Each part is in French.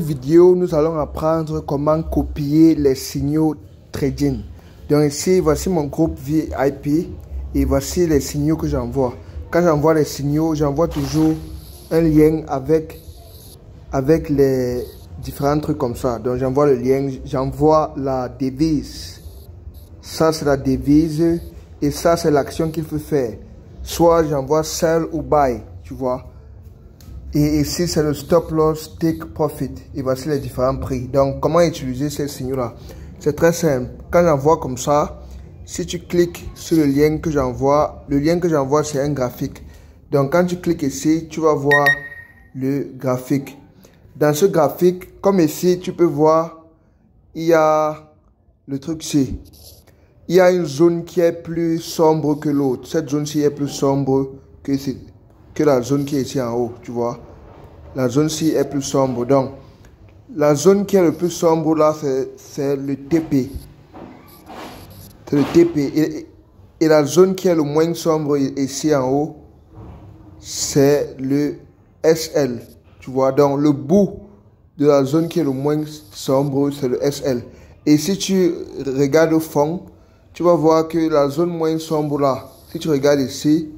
Vidéo, nous allons apprendre comment copier les signaux trading. Donc ici, voici mon groupe VIP et voici les signaux que j'envoie. Quand j'envoie les signaux, j'envoie toujours un lien avec les différents trucs comme ça. Donc j'envoie le lien, j'envoie la devise. Ça c'est la devise et ça c'est l'action qu'il faut faire. Soit j'envoie sell ou buy, tu vois. Et ici, c'est le stop loss, take profit. Et voici les différents prix. Donc, comment utiliser ces signaux-là? C'est très simple. Quand j'envoie comme ça, si tu cliques sur le lien que j'envoie, c'est un graphique. Donc, quand tu cliques ici, tu vas voir le graphique. Dans ce graphique, comme ici, tu peux voir, il y a le truc C. Il y a une zone qui est plus sombre que l'autre. Cette zone-ci est plus sombre que la zone qui est ici en haut, tu vois. La zone-ci est plus sombre. Donc, la zone qui est le plus sombre là, c'est le TP. C'est le TP. Et la zone qui est le moins sombre ici en haut, c'est le SL. Tu vois, donc le bout de la zone qui est le moins sombre, c'est le SL. Et si tu regardes au fond, tu vas voir que la zone moins sombre là, si tu regardes ici,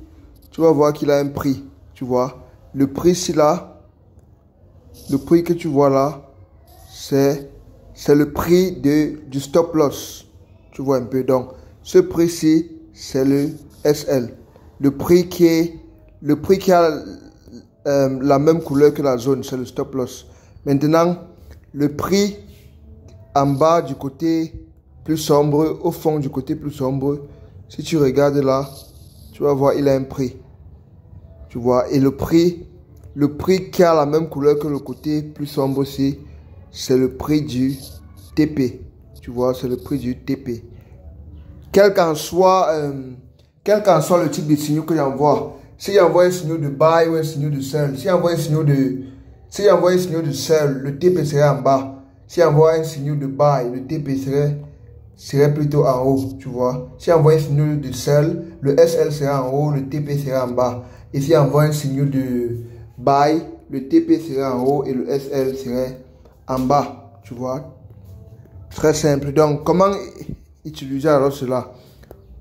tu vas voir qu'il a un prix. Tu vois, le prix ici là, le prix que tu vois là, c'est le prix du stop loss. Tu vois un peu. Donc, ce prix-ci, c'est le SL. Le prix qui a la même couleur que la zone, c'est le stop loss. Maintenant, le prix en bas du côté plus sombre, au fond du côté plus sombre, si tu regardes là, tu vas voir, il a un prix. Tu vois, et le prix qui a la même couleur que le côté plus sombre aussi, c'est le prix du TP. Tu vois, c'est le prix du TP. Quel qu'en soit le type de signal que j'envoie, si j'envoie un signal de buy ou un signal de sell, si j'envoie un signal de sell, le TP serait en bas. Si j'envoie un signal de buy, le TP serait plutôt en haut, tu vois. Si j'envoie un signal de sell, le SL serait en haut, le TP serait en bas. Et si j'envoie un signal de buy, le TP serait en haut et le SL serait en bas, tu vois. Très simple. Donc, comment utiliser alors cela?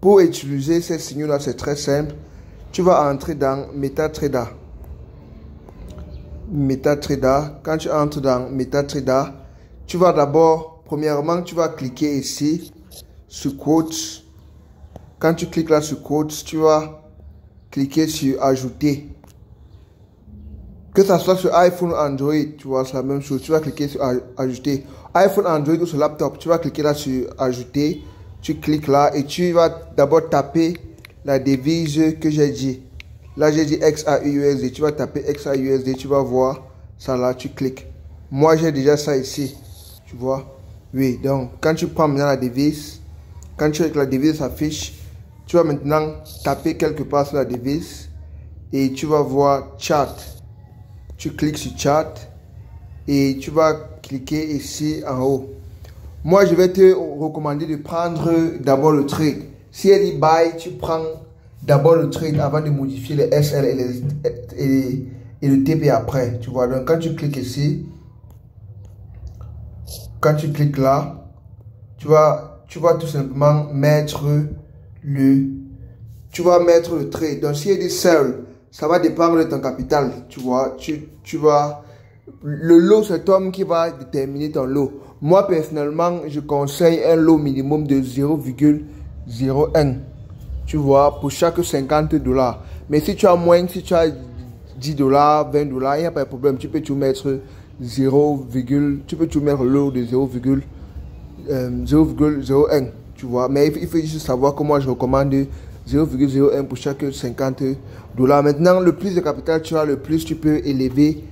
Pour utiliser ces signaux-là, c'est très simple. Tu vas entrer dans MetaTrader. MetaTrader. Quand tu entres dans MetaTrader, tu vas d'abord, premièrement, tu vas cliquer ici sur Quotes. Quand tu cliques là sur Quotes, tu vas cliquer sur Ajouter. Que ça soit sur iPhone ou Android, tu vois, c'est la même chose. Tu vas cliquer sur Ajouter. iPhone, Android ou sur laptop, tu vas cliquer là sur Ajouter. Tu cliques là et tu vas d'abord taper la devise que j'ai dit. Là, j'ai dit XAUUSD. Tu vas taper XAUUSD, tu vas voir ça là, tu cliques. Moi, j'ai déjà ça ici. Tu vois? Oui, donc quand tu prends maintenant la devise, quand tu vois que la devise s'affiche, tu vas maintenant taper quelque part sur la devise et tu vas voir Chart. Tu cliques sur Chart et tu vas cliquer ici en haut. Moi, je vais te recommander de prendre d'abord le trade. Si elle dit buy, tu prends d'abord le trade avant de modifier les SL et le TP après. Tu vois, donc quand tu cliques ici, quand tu cliques là, tu vas tout simplement mettre le trade. Donc si elle dit sell, ça va dépendre de ton capital. Tu vois, le lot, c'est toi qui va déterminer ton lot. Moi, personnellement, je conseille un lot minimum de 0,01. Tu vois, pour chaque 50 $. Mais si tu as moins, si tu as 10 $, 20 $, il n'y a pas de problème. Tu peux tout mettre tu peux tout mettre le lot de 0,01. Tu vois, mais il faut juste savoir que moi, je recommande 0,01 pour chaque 50 $. Maintenant, le plus de capital tu as, le plus tu peux élever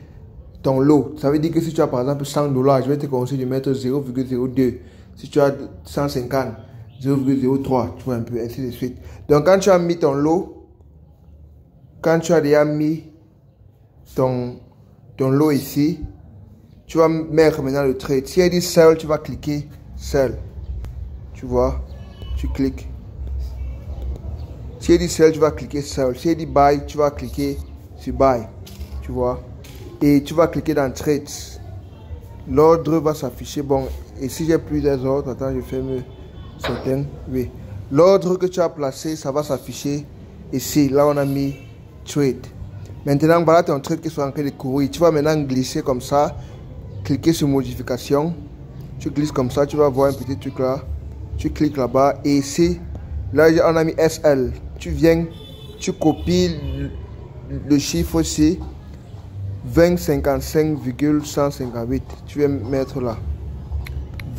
ton lot. Ça veut dire que si tu as par exemple 100 $, je vais te conseiller de mettre 0,02. Si tu as 150, 0,03, tu vois un peu, ainsi de suite. Donc quand tu as mis ton lot, quand tu as déjà mis ton lot ici, tu vas mettre maintenant le trade. Si elle dit sell, tu vas cliquer sell. Tu vois, tu cliques. Si elle dit sell, tu vas cliquer sell. Si elle dit buy, tu vas cliquer sur buy. Tu vois. Et tu vas cliquer dans trades. L'ordre va s'afficher. Bon, et si j'ai plus des ordres, attends, je ferme certaines. Oui. L'ordre que tu as placé, ça va s'afficher ici. Là, on a mis trade. Maintenant, voilà ton trade qui soit en train de courir. Tu vas maintenant glisser comme ça. Cliquer sur modification. Tu glisses comme ça, tu vas voir un petit truc là. Tu cliques là-bas. Et ici, là, on a mis SL. Tu viens, tu copies le chiffre ici. 2055,158. Tu vas mettre là.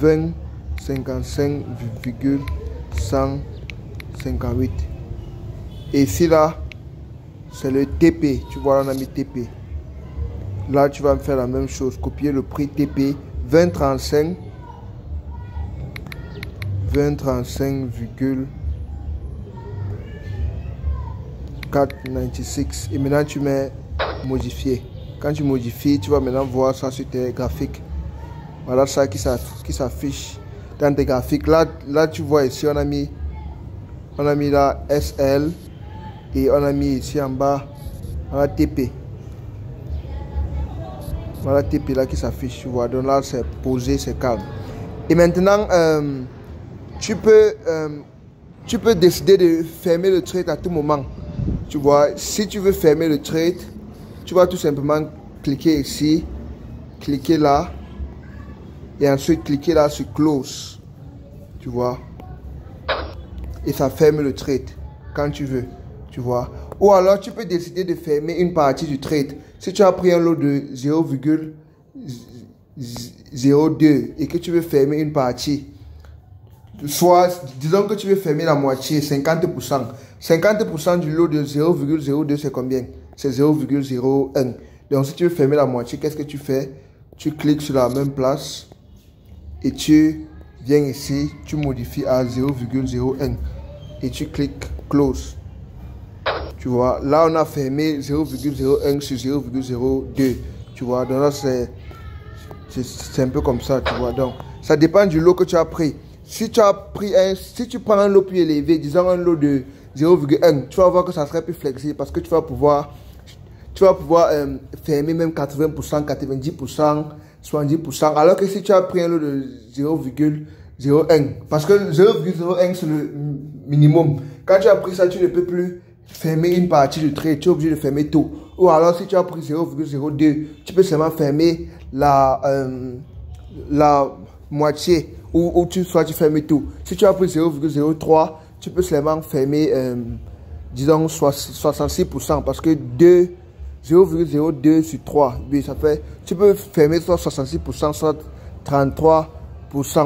2055,158. Et ici là, c'est le TP. Tu vois, on a mis TP. Là, tu vas me faire la même chose. Copier le prix TP. 2035. 2035,496. Et maintenant, tu mets modifier. Quand tu modifies, tu vas maintenant voir ça sur tes graphiques. Voilà ça qui s'affiche dans tes graphiques. Là, tu vois ici, on a mis là SL et on a mis ici en bas, voilà TP. Voilà TP là qui s'affiche, tu vois. Donc là, c'est posé, c'est calme. Et maintenant, tu peux décider de fermer le trade à tout moment. Tu vois, si tu veux fermer le trade, tu vas tout simplement cliquer ici, cliquer là, et ensuite cliquer là sur close. Tu vois. Et ça ferme le trade quand tu veux. Tu vois. Ou alors tu peux décider de fermer une partie du trade. Si tu as pris un lot de 0,02 et que tu veux fermer une partie, soit, disons que tu veux fermer la moitié, 50%. 50% du lot de 0,02 c'est combien? C'est 0,01. Donc si tu veux fermer la moitié, qu'est-ce que tu fais? Tu cliques sur la même place et tu viens ici, tu modifies à 0,01 et tu cliques close. Tu vois, là on a fermé 0,01 sur 0,02. Tu vois, donc là c'est un peu comme ça, tu vois. Donc ça dépend du lot que tu as pris. Si tu prends un lot plus élevé, disons un lot de 0,1, tu vas voir que ça serait plus flexible parce que tu vas pouvoir fermer même 80%, 90%, 70%. Alors que si tu as pris un lot de 0,01, parce que 0,01 c'est le minimum. Quand tu as pris ça, tu ne peux plus fermer une partie du trade, tu es obligé de fermer tout. Ou alors si tu as pris 0,02, tu peux seulement fermer la moitié. Ou tu fermes tout. Si tu as pris 0,03, tu peux seulement fermer, disons, 66%. Parce que 0,02 sur 3, oui, ça fait, tu peux fermer soit 66%, soit 33%.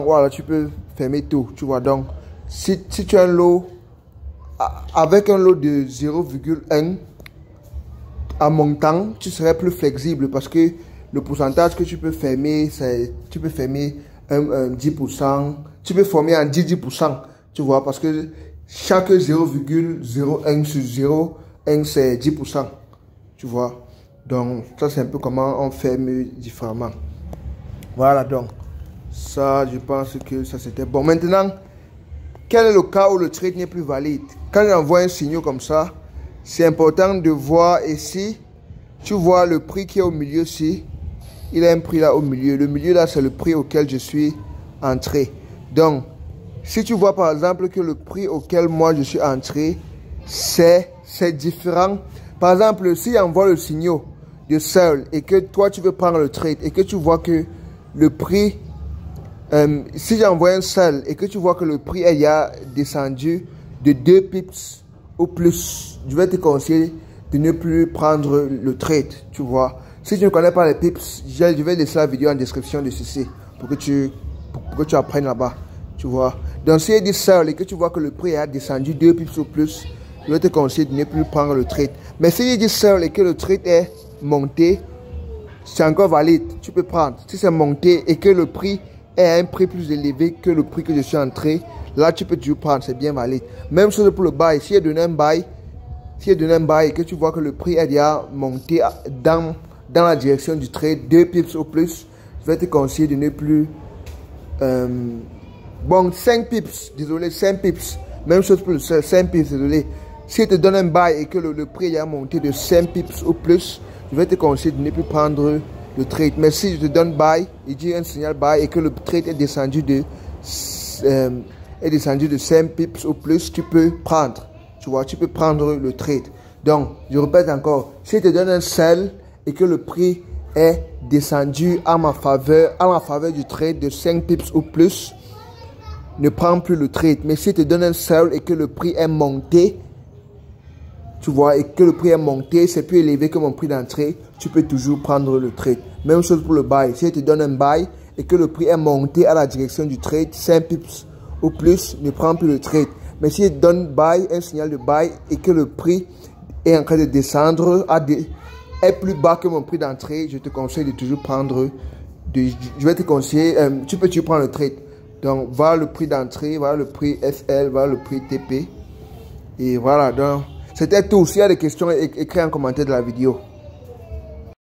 Voilà, tu peux fermer tout. Tu vois, donc, si tu as un lot, avec un lot de 0,1 à montant, tu serais plus flexible parce que le pourcentage que tu peux fermer, c'est, tu peux fermer 10%, tu peux former en 10%, tu vois, parce que chaque 0,01 sur 0,1 c'est 10%, tu vois. Donc ça c'est un peu comment on ferme différemment. Voilà, donc ça je pense que ça c'était bon. Maintenant, quel est le cas où le trade n'est plus valide? Quand j'envoie un signal comme ça, c'est important de voir ici, tu vois le prix qui est au milieu ici. Il a un prix là au milieu. Le milieu là, c'est le prix auquel je suis entré. Donc, si tu vois par exemple que le prix auquel moi je suis entré, c'est différent. Par exemple, si j'envoie le signal de sell et que toi tu veux prendre le trade et que tu vois que le prix, si j'envoie un sell et que tu vois que le prix est descendu de 2 pips ou plus, je vais te conseiller de ne plus prendre le trade, tu vois. Si tu ne connais pas les pips, je vais laisser la vidéo en description de ceci pour que tu apprennes là-bas, tu vois. Donc si il dit sell et que tu vois que le prix a descendu 2 pips ou plus, je vais te conseiller de ne plus prendre le trade. Mais si il dit sell et que le trade est monté, c'est encore valide, tu peux prendre. Si c'est monté et que le prix est à un prix plus élevé que le prix que je suis entré, là tu peux toujours prendre, c'est bien valide. Même chose pour le buy, si il donne un buy, et que tu vois que le prix est déjà monté dans la direction du trade, 2 pips ou plus, je vais te conseiller de ne plus... bon, 5 pips, désolé, 5 pips. Même chose pour le sell, 5 pips, désolé. Si je te donne un buy et que le prix est monté de 5 pips ou plus, je vais te conseiller de ne plus prendre le trade. Mais si je te donne buy, il dit un signal buy et que le trade est descendu de 5 pips ou plus, tu peux prendre. Tu vois, tu peux prendre le trade. Donc, je répète encore, si je te donne un sell et que le prix est descendu à ma faveur du trade de 5 pips ou plus, ne prends plus le trade. Mais si je te donne un sell et que le prix est monté, tu vois, et que le prix est monté, c'est plus élevé que mon prix d'entrée, tu peux toujours prendre le trade. Même chose pour le buy. Si je te donne un buy et que le prix est monté à la direction du trade, 5 pips ou plus, ne prends plus le trade. Mais si je te donne buy, un signal de buy et que le prix est en train de descendre, est plus bas que mon prix d'entrée, je te conseille de toujours prendre, je vais te conseiller, tu peux prendre le trade. Donc, voilà le prix d'entrée, voilà le prix FL, voilà le prix TP. Et voilà, donc, c'était tout. S'il y a des questions, écris en commentaire de la vidéo.